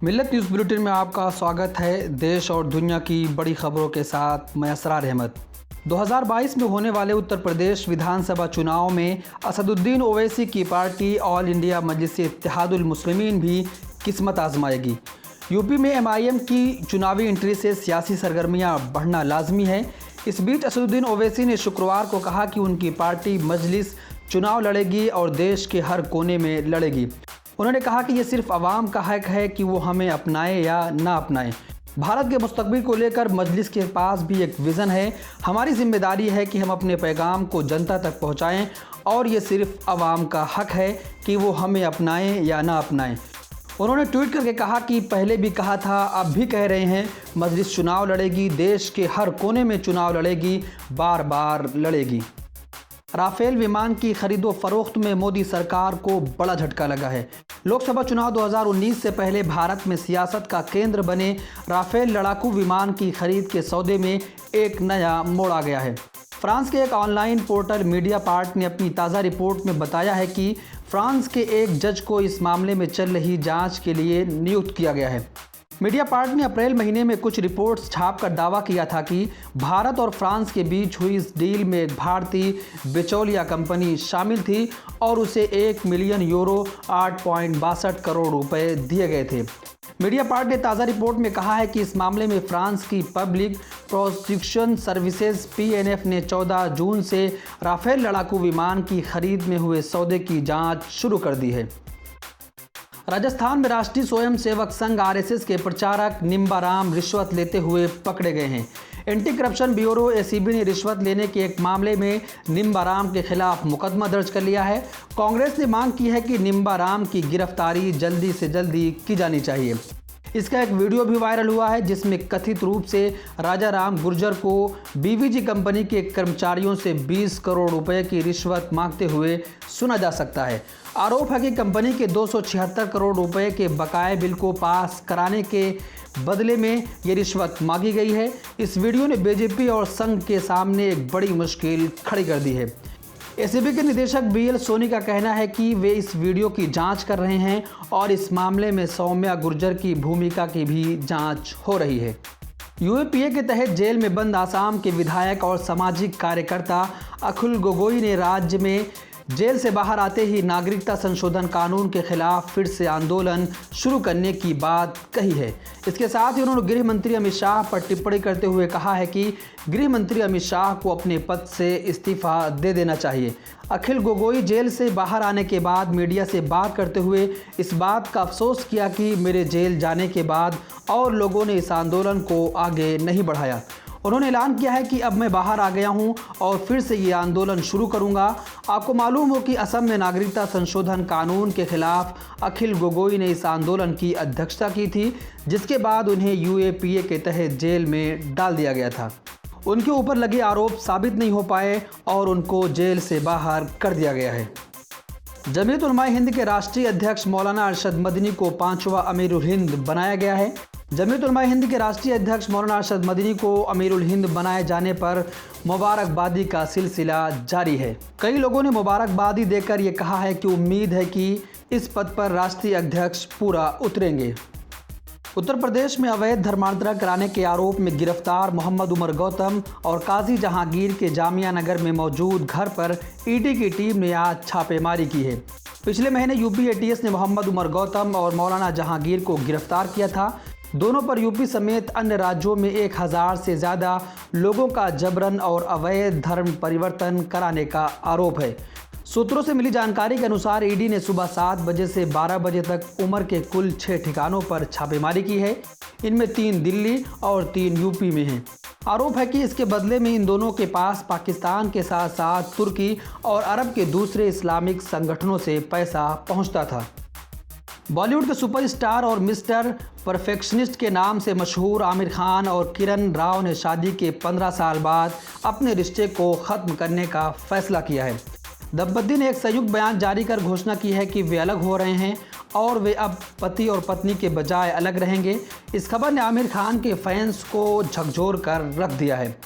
मिल्लत news bulletin में आपका स्वागत है। देश और दुनिया की बड़ी खबरों के साथ मैं असरार अहमद। 2022 में होने वाले उत्तर प्रदेश विधानसभा चुनाव में असदुद्दीन ओवैसी की पार्टी ऑल इंडिया मजलिस-ए-इत्तेहादुल मुस्लिमीन भी किस्मत आजमाएगी। यूपी में एमआईएम की चुनावी एंट्री से सियासी सरगर्मियां बढ़ना लाजमी है। इस बीच असदुद्दीन ओवैसी ने शुक्रवार को कहा कि उनकी पार्टी मजलिस चुनाव लड़ेगी और देश के हर कोने में लड़ेगी। उन्होंने कहा कि ये सिर्फ अवाम का हक है कि वो हमें अपनाएं या ना अपनाएं। भारत के मुस्तकबिल को लेकर मजलिस के पास भी एक विज़न है। हमारी जिम्मेदारी है कि हम अपने पैगाम को जनता तक पहुंचाएं और ये सिर्फ अवाम का हक है कि वो हमें अपनाएं या ना अपनाएं। उन्होंने ट्वीट करके कहा कि पहले भी कहा था, अब भी कह रहे हैं, मजलिस चुनाव लड़ेगी, देश के हर कोने में चुनाव लड़ेगी, बार बार लड़ेगी। राफेल विमान की खरीदो फरोख्त में मोदी सरकार को बड़ा झटका लगा है। लोकसभा चुनाव 2019 से पहले भारत में सियासत का केंद्र बने राफेल लड़ाकू विमान की खरीद के सौदे में एक नया मोड़ आ गया है। फ्रांस के एक ऑनलाइन पोर्टल मीडियापार्ट ने अपनी ताज़ा रिपोर्ट में बताया है कि फ्रांस के एक जज को इस मामले में चल रही जांच के लिए नियुक्त किया गया है। मीडियापार्ट ने अप्रैल महीने में कुछ रिपोर्ट्स छापकर दावा किया था कि भारत और फ्रांस के बीच हुई इस डील में एक भारतीय बिचौलिया कंपनी शामिल थी और उसे 1 मिलियन यूरो 8.62 करोड़ रुपए दिए गए थे। मीडियापार्ट ने ताज़ा रिपोर्ट में कहा है कि इस मामले में फ्रांस की पब्लिक प्रोसिक्यूशन सर्विसेज PNF ने 14 जून से राफेल लड़ाकू विमान की खरीद में हुए सौदे की जांच शुरू कर दी है। राजस्थान में राष्ट्रीय स्वयंसेवक संघ RSS के प्रचारक निम्बाराम रिश्वत लेते हुए पकड़े गए हैं। एंटी करप्शन ब्यूरो ACB ने रिश्वत लेने के एक मामले में निम्बाराम के खिलाफ मुकदमा दर्ज कर लिया है। कांग्रेस ने मांग की है कि निम्बाराम की गिरफ्तारी जल्दी से जल्दी की जानी चाहिए। इसका एक वीडियो भी वायरल हुआ है जिसमें कथित रूप से राजा राम गुर्जर को BVG कंपनी के कर्मचारियों से 20 करोड़ रुपए की रिश्वत मांगते हुए सुना जा सकता है। आरोप है कि कंपनी के 276 करोड़ रुपए के बकाये बिल को पास कराने के बदले में ये रिश्वत मांगी गई है। इस वीडियो ने BJP और संघ के सामने एक बड़ी मुश्किल खड़ी कर दी है। ACB के निदेशक BL सोनी का कहना है कि वे इस वीडियो की जांच कर रहे हैं और इस मामले में सौम्या गुर्जर की भूमिका की भी जांच हो रही है। UAPA के तहत जेल में बंद आसाम के विधायक और सामाजिक कार्यकर्ता अखिल गोगोई ने राज्य में जेल से बाहर आते ही नागरिकता संशोधन कानून के खिलाफ फिर से आंदोलन शुरू करने की बात कही है। इसके साथ ही उन्होंने गृह मंत्री अमित शाह पर टिप्पणी करते हुए कहा है कि गृह मंत्री अमित शाह को अपने पद से इस्तीफा दे देना चाहिए। अखिल गोगोई जेल से बाहर आने के बाद मीडिया से बात करते हुए इस बात का अफसोस किया कि मेरे जेल जाने के बाद और लोगों ने इस आंदोलन को आगे नहीं बढ़ाया। उन्होंने ऐलान किया है कि अब मैं बाहर आ गया हूं और फिर से ये आंदोलन शुरू करूंगा। आपको मालूम हो कि असम में नागरिकता संशोधन कानून के खिलाफ अखिल गोगोई ने इस आंदोलन की अध्यक्षता की थी, जिसके बाद उन्हें UAPA के तहत जेल में डाल दिया गया था। उनके ऊपर लगे आरोप साबित नहीं हो पाए और उनको जेल से बाहर कर दिया गया है। जमीयत उलमाए हिंद के राष्ट्रीय अध्यक्ष मौलाना अरशद मदनी को 5वां अमीरुल हिंद बनाया गया है। जमीयत उलमाए हिंद के राष्ट्रीय अध्यक्ष मौलाना अरशद मदनी को अमीरुल हिंद बनाए जाने पर मुबारकबादी का सिलसिला जारी है। कई लोगों ने मुबारकबादी देकर ये कहा है कि उम्मीद है कि इस पद पर राष्ट्रीय अध्यक्ष पूरा उतरेंगे। उत्तर प्रदेश में अवैध धर्मांतरण कराने के आरोप में गिरफ्तार मोहम्मद उमर गौतम और काजी जहांगीर के जामिया नगर में मौजूद घर पर ED की टीम ने आज छापेमारी की है। पिछले महीने UP ATS ने मोहम्मद उमर गौतम और मौलाना जहांगीर को गिरफ्तार किया था। दोनों पर यूपी समेत अन्य राज्यों में 1000 से ज़्यादा लोगों का जबरन और अवैध धर्म परिवर्तन कराने का आरोप है। सूत्रों से मिली जानकारी के अनुसार ED ने सुबह 7 बजे से 12 बजे तक उमर के कुल 6 ठिकानों पर छापेमारी की है। इनमें 3 दिल्ली और 3 UP में हैं। आरोप है कि इसके बदले में इन दोनों के पास पाकिस्तान के साथ साथ तुर्की और अरब के दूसरे इस्लामिक संगठनों से पैसा पहुंचता था। बॉलीवुड के सुपरस्टार और मिस्टर परफेक्शनिस्ट के नाम से मशहूर आमिर खान और किरण राव ने शादी के 15 साल बाद अपने रिश्ते को ख़त्म करने का फैसला किया है। दंपति ने एक संयुक्त बयान जारी कर घोषणा की है कि वे अलग हो रहे हैं और वे अब पति और पत्नी के बजाय अलग रहेंगे। इस खबर ने आमिर खान के फैंस को झकझोर कर रख दिया है।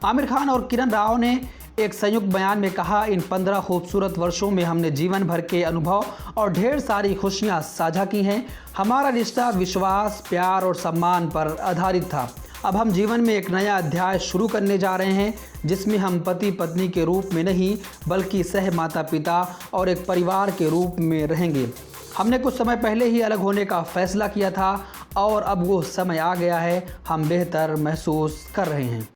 आमिर खान और किरण राव ने एक संयुक्त बयान में कहा, इन 15 खूबसूरत वर्षों में हमने जीवन भर के अनुभव और ढेर सारी खुशियां साझा की हैं। हमारा रिश्ता विश्वास, प्यार और सम्मान पर आधारित था। अब हम जीवन में एक नया अध्याय शुरू करने जा रहे हैं, जिसमें हम पति पत्नी के रूप में नहीं बल्कि सह माता पिता और एक परिवार के रूप में रहेंगे। हमने कुछ समय पहले ही अलग होने का फैसला किया था और अब वो समय आ गया है। हम बेहतर महसूस कर रहे हैं।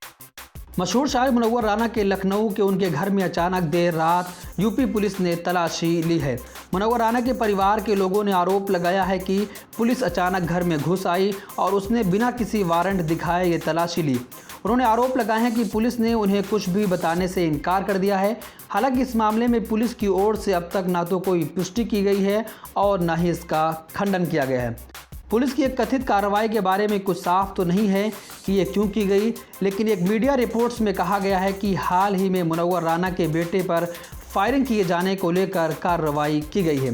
मशहूर शायर मुनव्वर राना के लखनऊ के उनके घर में अचानक देर रात यूपी पुलिस ने तलाशी ली है। मुनव्वर राना के परिवार के लोगों ने आरोप लगाया है कि पुलिस अचानक घर में घुस आई और उसने बिना किसी वारंट दिखाए ये तलाशी ली। उन्होंने आरोप लगाए हैं कि पुलिस ने उन्हें कुछ भी बताने से इनकार कर दिया है। हालांकि इस मामले में पुलिस की ओर से अब तक ना तो कोई पुष्टि की गई है और ना ही इसका खंडन किया गया है। पुलिस की एक कथित कार्रवाई के बारे में कुछ साफ तो नहीं है कि ये क्यों की गई, लेकिन एक मीडिया रिपोर्ट्स में कहा गया है कि हाल ही में मुनव्वर राना के बेटे पर फायरिंग किए जाने को लेकर कार्रवाई की गई है।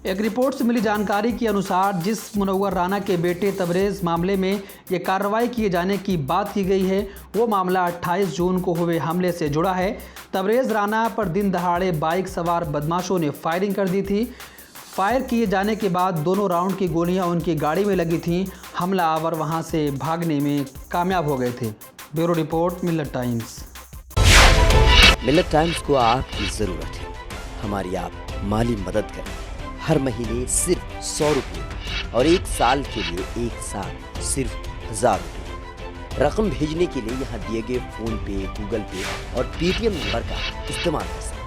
एक रिपोर्ट से मिली जानकारी के अनुसार जिस मुनव्वर राना के बेटे तबरेज़ मामले में ये कार्रवाई किए जाने की बात की गई है, वो मामला 28 जून को हुए हमले से जुड़ा है। तबरेज़ राना पर दिन दहाड़े बाइक सवार बदमाशों ने फायरिंग कर दी थी। फायर किए जाने के बाद दोनों राउंड की गोलियां उनकी गाड़ी में लगी थीं। हमलावर वहां से भागने में कामयाब हो गए थे। ब्यूरो रिपोर्ट, मिल्लत टाइम्स। मिल्लत टाइम्स को आपकी ज़रूरत है। हमारी आप माली मदद करें। हर महीने सिर्फ 100 रुपये और 1 साल के लिए एक साथ सिर्फ 1000 रुपये। रकम भेजने के लिए यहाँ दिए गए फ़ोन पे, गूगल पे और पेटीएम नंबर का इस्तेमाल कर सकते हैं।